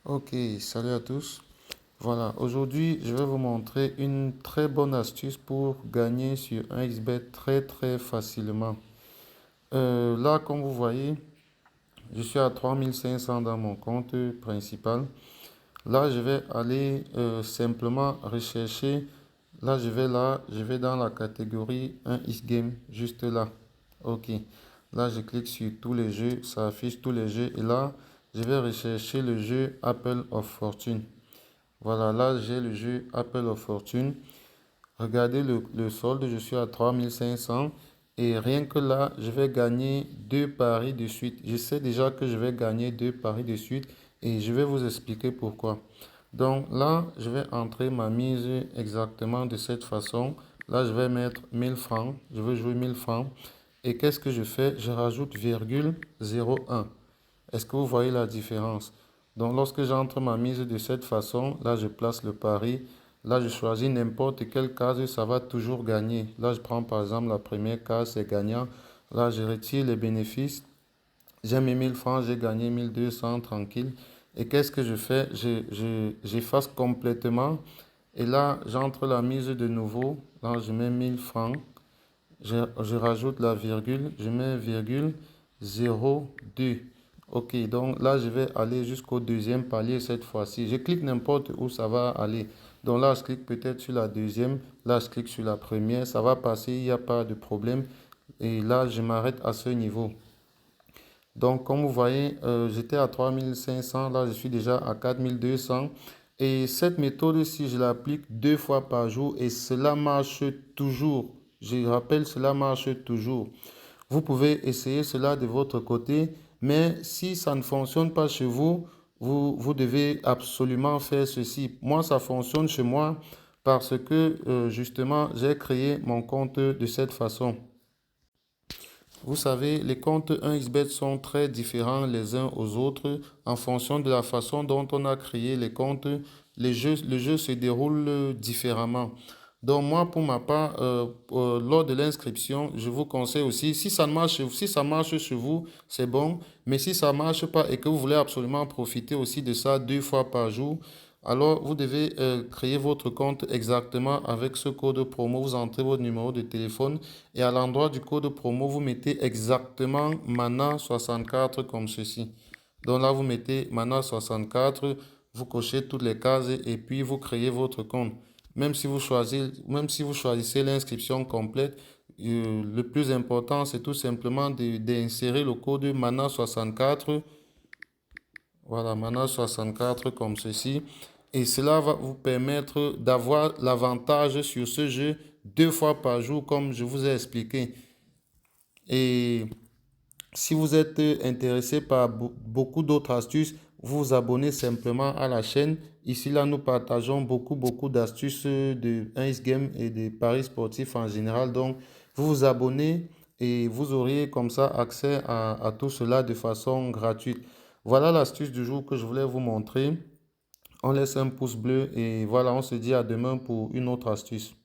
Ok, salut à tous. Voilà, aujourd'hui, je vais vous montrer une très bonne astuce pour gagner sur un xbet très facilement. Là, comme vous voyez, je suis à 3500 dans mon compte principal. Là, je vais aller simplement rechercher. Là, je vais dans la catégorie 1x game, juste là. Ok. Là, je clique sur tous les jeux, ça affiche tous les jeux. Et là, je vais rechercher le jeu Apple of Fortune. Voilà, là j'ai le jeu Apple of Fortune. Regardez le solde, je suis à 3500. Et rien que là, je vais gagner deux paris de suite. Je sais déjà que je vais gagner deux paris de suite et je vais vous expliquer pourquoi. Donc là, je vais entrer ma mise exactement de cette façon. Là, je vais mettre 1000 francs. Je veux jouer 1000 francs. Et qu'est-ce que je fais? Je rajoute virgule 0,1. Est-ce que vous voyez la différence? Donc, lorsque j'entre ma mise de cette façon, là, je place le pari. Là, je choisis n'importe quelle case, ça va toujours gagner. Là, je prends par exemple la première case, c'est gagnant. Là, je retire les bénéfices. J'ai mis 1000 francs, j'ai gagné 1200 tranquille. Et qu'est-ce que je fais? J'efface complètement. Et là, j'entre la mise de nouveau. Là, je mets 1000 francs. Je rajoute la virgule, je mets virgule 0,2. Ok, donc là, je vais aller jusqu'au deuxième palier cette fois-ci. Je clique n'importe où, ça va aller. Donc là, je clique peut-être sur la deuxième. Là, je clique sur la première. Ça va passer, il n'y a pas de problème. Et là, je m'arrête à ce niveau. Donc, comme vous voyez, j'étais à 3500. Là, je suis déjà à 4200. Et cette méthode-ci, je l'applique deux fois par jour et cela marche toujours. Je rappelle, cela marche toujours. Vous pouvez essayer cela de votre côté, mais si ça ne fonctionne pas chez vous, vous devez absolument faire ceci. Moi, ça fonctionne chez moi parce que justement, j'ai créé mon compte de cette façon. Vous savez, les comptes 1xBet sont très différents les uns aux autres en fonction de la façon dont on a créé les comptes. Le jeu se déroule différemment. Donc moi, pour ma part, lors de l'inscription, je vous conseille aussi, si ça marche chez vous, c'est bon. Mais si ça ne marche pas et que vous voulez absolument profiter aussi de ça deux fois par jour, alors vous devez créer votre compte exactement avec ce code promo. Vous entrez votre numéro de téléphone et à l'endroit du code promo, vous mettez exactement MANA64 comme ceci. Donc là, vous mettez MANA64, vous cochez toutes les cases et puis vous créez votre compte. Même si vous choisissez l'inscription complète, le plus important, c'est tout simplement d'insérer le code MANA64. Voilà, MANA64 comme ceci. Et cela va vous permettre d'avoir l'avantage sur ce jeu deux fois par jour, comme je vous ai expliqué. Et si vous êtes intéressé par beaucoup d'autres astuces, vous vous abonnez simplement à la chaîne. Ici, là, nous partageons beaucoup d'astuces de 1x Game et de paris sportifs en général. Donc, vous vous abonnez et vous aurez comme ça accès à tout cela de façon gratuite. Voilà l'astuce du jour que je voulais vous montrer. On laisse un pouce bleu et voilà, on se dit à demain pour une autre astuce.